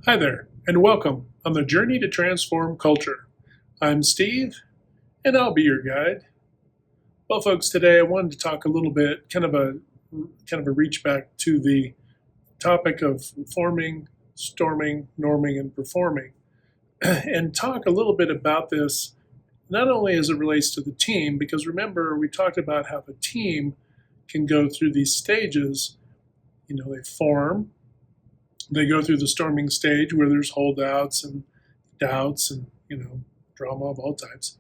Hi there, and welcome on the journey to transform culture. I'm Steve, and I'll be your guide. Well, folks, today I wanted to talk a little bit, kind of a reach back to the topic of forming, storming, norming, and performing, and talk a little bit about this not only as it relates to the team, because remember we talked about how the team can go through these stages. They form, they go through the storming stage where there's holdouts and doubts and drama of all types,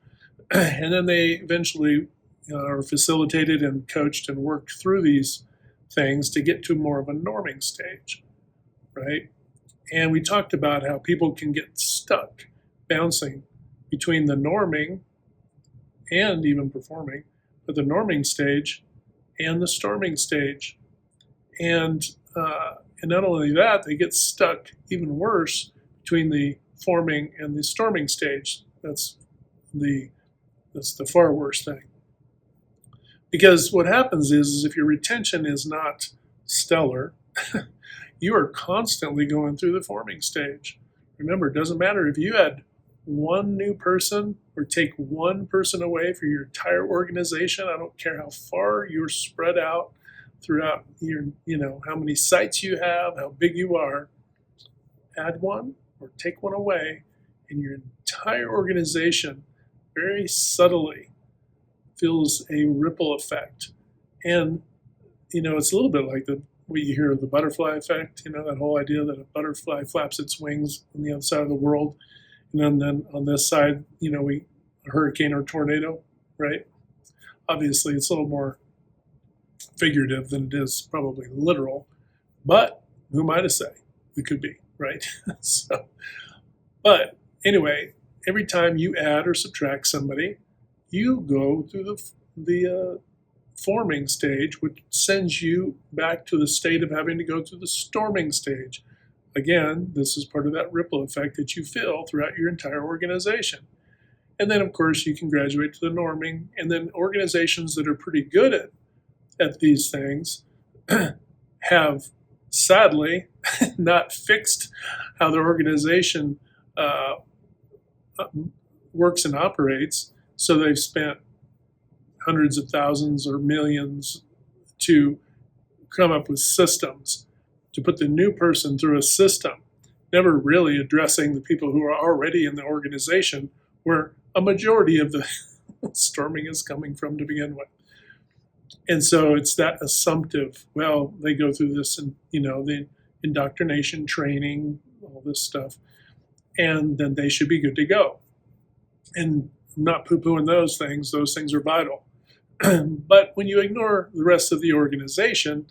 and then they eventually are facilitated and coached and worked through these things to get to more of a norming stage, right? And we talked about how people can get stuck bouncing between the norming and even performing, but the norming stage and the storming stage, and and not only that, they get stuck even worse between the forming and the storming stage. The that's the far worst thing. Because what happens is if your retention is not stellar, you are constantly going through the forming stage. Remember, it doesn't matter if you had one new person or take one person away for your entire organization. I don't care how far you're spread out throughout how many sites you have, how big you are. Add one or take one away, and your entire organization very subtly feels a ripple effect. And it's a little bit like what you hear of the butterfly effect. That whole idea that a butterfly flaps its wings on the other side of the world, and then on this side, a hurricane or tornado, right? Obviously, it's a little more figurative than it is probably literal, but who am I to say? It could be, right? But anyway, every time you add or subtract somebody, you go through the forming stage, which sends you back to the state of having to go through the storming stage. Again, this is part of that ripple effect that you feel throughout your entire organization. And then, of course, you can graduate to the norming. And then organizations that are pretty good at these things have sadly not fixed how their organization works and operates. So they've spent hundreds of thousands or millions to come up with systems to put the new person through a system, never really addressing the people who are already in the organization where a majority of the storming is coming from to begin with. And so it's that assumptive, well, they go through this and, the indoctrination training, all this stuff, and then they should be good to go. And I'm not poo-pooing those things are vital. But when you ignore the rest of the organization,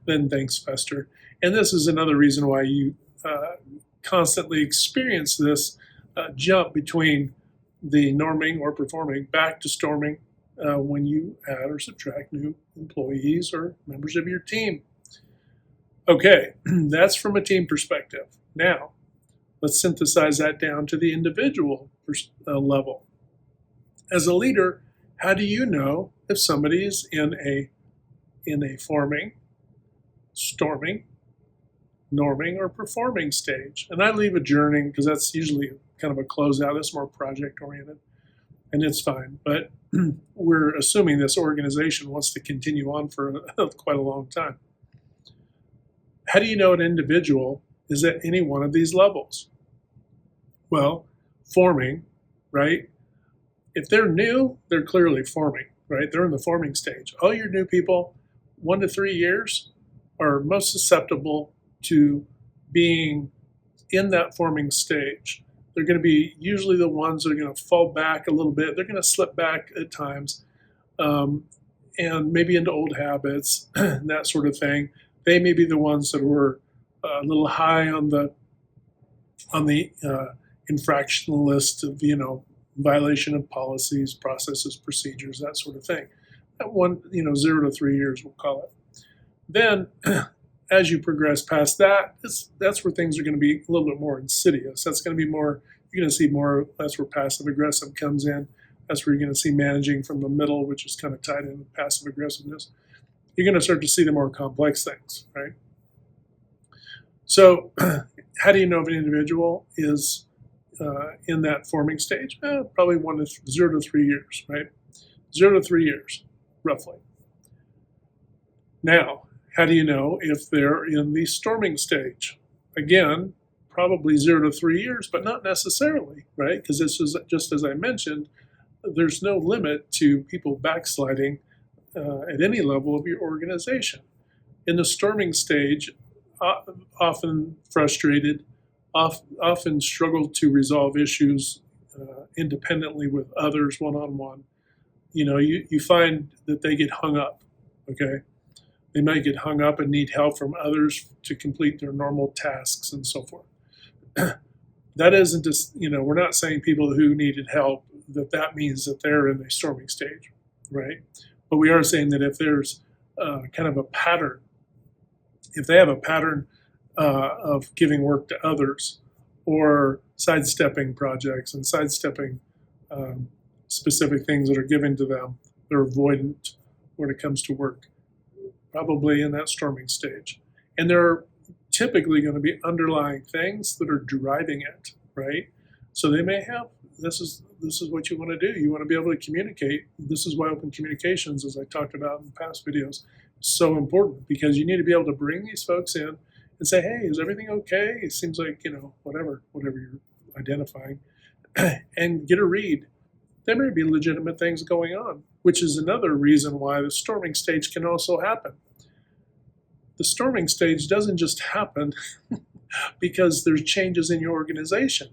then things fester. And this is another reason why you constantly experience this jump between the norming or performing back to storming when you add or subtract new employees or members of your team. Okay, that's from a team perspective. Now, let's synthesize that down to the individual level. As a leader, how do you know if somebody is in a forming, storming, norming, or performing stage? And I leave adjourning because that's usually kind of a closeout. It's more project oriented, and it's fine. But we're assuming this organization wants to continue on for quite a long time. How do you know an individual is at any one of these levels? Well, forming, right? If they're new, they're clearly forming, right? They're in the forming stage. All your new people, 1 to 3 years, are most susceptible to being in that forming stage. They're going to be usually the ones that are going to fall back a little bit. They're going to slip back at times, and maybe into old habits and that sort of thing. They may be the ones that were a little high on the infraction list of violation of policies, processes, procedures, that sort of thing. That one, 0 to 3 years, we'll call it. Then, as you progress past that, that's where things are going to be a little bit more insidious. That's going to be more. You're going to see more. That's where passive aggressive comes in. That's where you're going to see managing from the middle, which is kind of tied in with passive aggressiveness. You're going to start to see the more complex things, right? So how do you know if an individual is in that forming stage? Probably 0 to 3 years, right? 0 to 3 years, roughly. Now, how do you know if they're in the storming stage? Again, probably 0 to 3 years, but not necessarily, right? Because this is just as I mentioned, there's no limit to people backsliding at any level of your organization. In the storming stage, often frustrated, often struggle to resolve issues independently with others one-on-one. You find that they get hung up, okay? They might get hung up and need help from others to complete their normal tasks and so forth. That isn't just, we're not saying people who needed help that means that they're in the storming stage, right? But we are saying that if there's kind of a pattern, if they have a pattern of giving work to others or sidestepping projects and sidestepping specific things that are given to them, they're avoidant when it comes to work, probably in that storming stage. And there are typically going to be underlying things that are driving it, right? So they may have, this is what you want to do. You want to be able to communicate. This is why open communications, as I talked about in past videos, is so important, because you need to be able to bring these folks in and say, hey, is everything okay? It seems like, whatever you're identifying, and get a read. There may be legitimate things going on, which is another reason why the storming stage can also happen. The storming stage doesn't just happen because there's changes in your organization.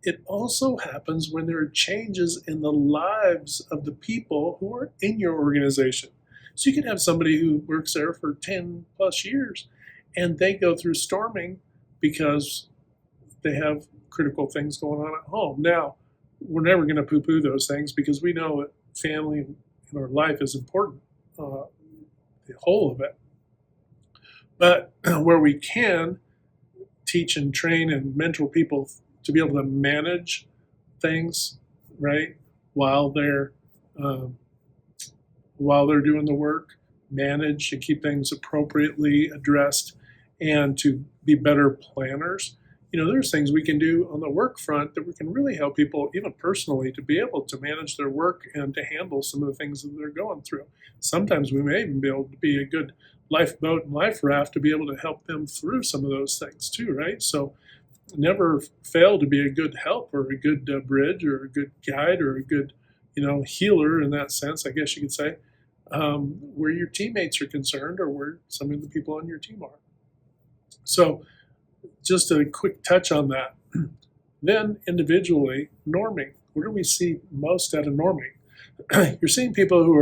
It also happens when there are changes in the lives of the people who are in your organization. So you can have somebody who works there for 10 plus years and they go through storming because they have critical things going on at home. Now, we're never going to poo-poo those things because we know that family in our life is important, the whole of it. But where we can teach and train and mentor people to be able to manage things, right, while they're doing the work, manage and keep things appropriately addressed, and to be better planners. There's things we can do on the work front that we can really help people, even personally, to be able to manage their work and to handle some of the things that they're going through. Sometimes we may even be able to be a good lifeboat and life raft to be able to help them through some of those things too, right? So never fail to be a good help or a good bridge or a good guide or a good, healer in that sense, I guess you could say, where your teammates are concerned or where some of the people on your team are. So just a quick touch on that. Then individually, norming. What do we see most out of norming? You're seeing people who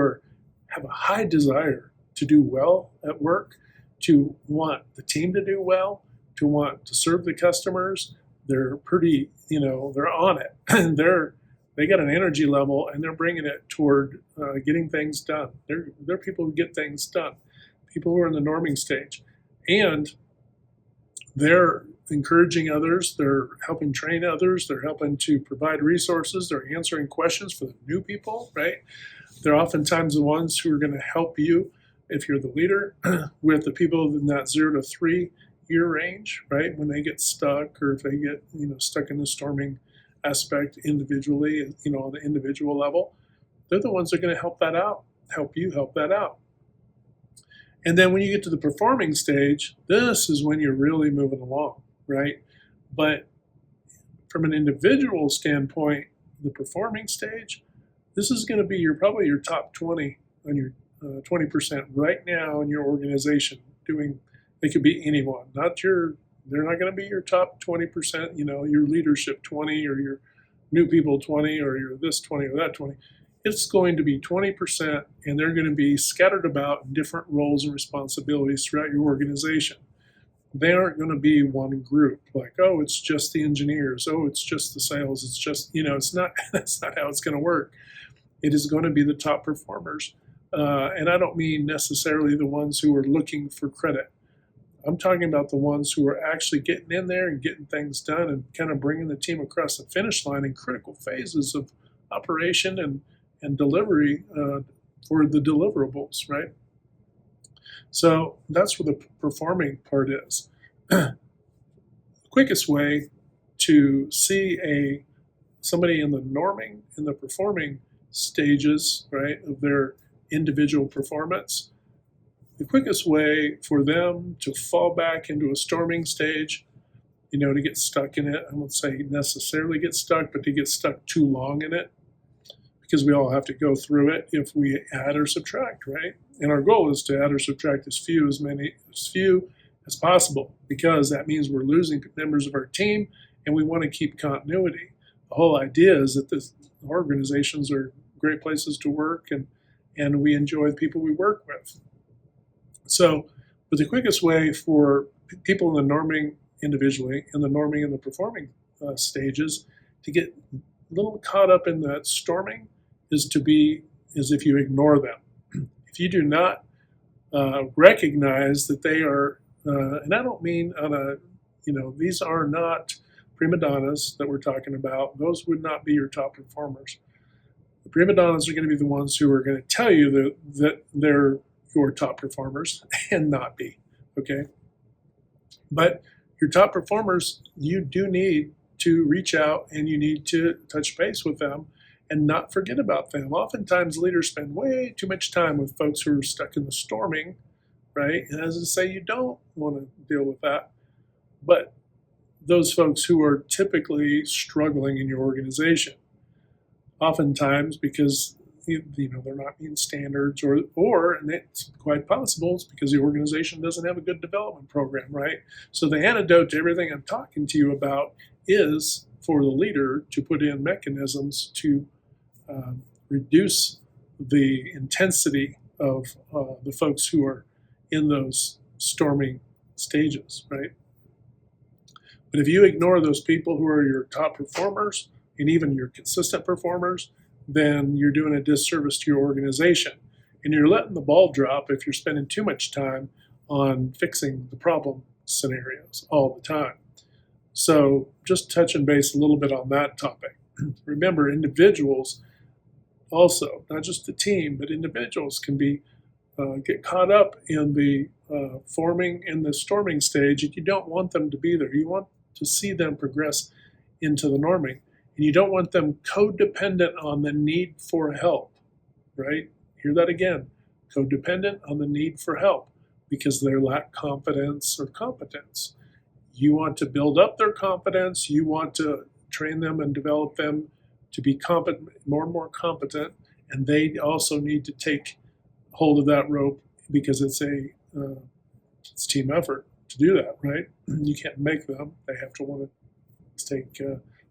have a high desire to do well at work, to want the team to do well, to want to serve the customers. They're pretty, they're on it. And they got an energy level and they're bringing it toward getting things done. They're people who get things done, people who are in the norming stage. And they're encouraging others, they're helping train others, they're helping to provide resources, they're answering questions for the new people, right? They're oftentimes the ones who are going to help you, if you're the leader, with the people in that 0 to 3 year range, right? When they get stuck or if they get, stuck in the storming aspect individually, on the individual level, they're the ones that are going to help you help that out. And then when you get to the performing stage, this is when you're really moving along, right? But from an individual standpoint, the performing stage, this is going to be probably your top 20 on your 20% right now in your organization doing. They could be anyone, they're not going to be your top 20%, your leadership 20 or your new people 20 or your this 20 or that 20. It's going to be 20%, and they're going to be scattered about in different roles and responsibilities throughout your organization. They aren't going to be one group, like, oh, it's just the engineers, oh, it's just the sales, it's just, it's not, that's not how it's going to work. It is going to be the top performers. And I don't mean necessarily the ones who are looking for credit. I'm talking about the ones who are actually getting in there and getting things done and kind of bringing the team across the finish line in critical phases of operation and delivery for the deliverables, right? So that's where the performing part is. quickest way to see somebody in the norming, in the performing stages, right, of their individual performance, the quickest way for them to fall back into a storming stage, to get stuck in it, I won't say necessarily get stuck, but to get stuck too long in it, because we all have to go through it if we add or subtract, right? And our goal is to add or subtract as few as possible, because that means we're losing members of our team and we want to keep continuity. The whole idea is that the organizations are great places to work, and we enjoy the people we work with. So, but the quickest way for people in the norming individually, in the norming and the performing stages, to get a little caught up in that storming is if you ignore them. If you do not recognize that they are, and I don't mean these are not prima donnas that we're talking about. Those would not be your top performers. The prima donnas are going to be the ones who are going to tell you that they're your top performers and not be, okay? But your top performers, you do need to reach out and you need to touch base with them and not forget about them. Oftentimes leaders spend way too much time with folks who are stuck in the storming, right? And as I say, you don't want to deal with that. But those folks who are typically struggling in your organization, oftentimes because they're not meeting standards, or and it's quite possible it's because the organization doesn't have a good development program, right? So the antidote to everything I'm talking to you about is for the leader to put in mechanisms to reduce the intensity of the folks who are in those storming stages, right? But if you ignore those people who are your top performers and even your consistent performers, then you're doing a disservice to your organization. And you're letting the ball drop if you're spending too much time on fixing the problem scenarios all the time. So just touching base a little bit on that topic. Remember, individuals also, not just the team, but individuals can get caught up in the storming stage, and you don't want them to be there. You want to see them progress into the norming. And you don't want them codependent on the need for help, right? Hear that again. Codependent on the need for help because they lack confidence or competence. You want to build up their confidence. You want to train them and develop them to be more and more competent. And they also need to take hold of that rope because it's team effort to do that, right? You can't make them. They have to want to take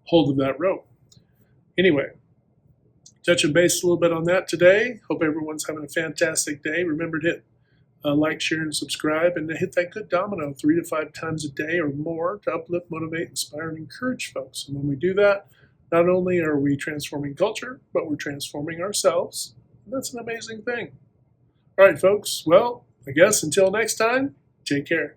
hold of that rope. Anyway, touching base a little bit on that today. Hope everyone's having a fantastic day. Remember to hit like, share, and subscribe, and to hit that good domino 3 to 5 times a day or more to uplift, motivate, inspire, and encourage folks. And when we do that, not only are we transforming culture, but we're transforming ourselves. And that's an amazing thing. All right, folks. Well, I guess until next time, take care.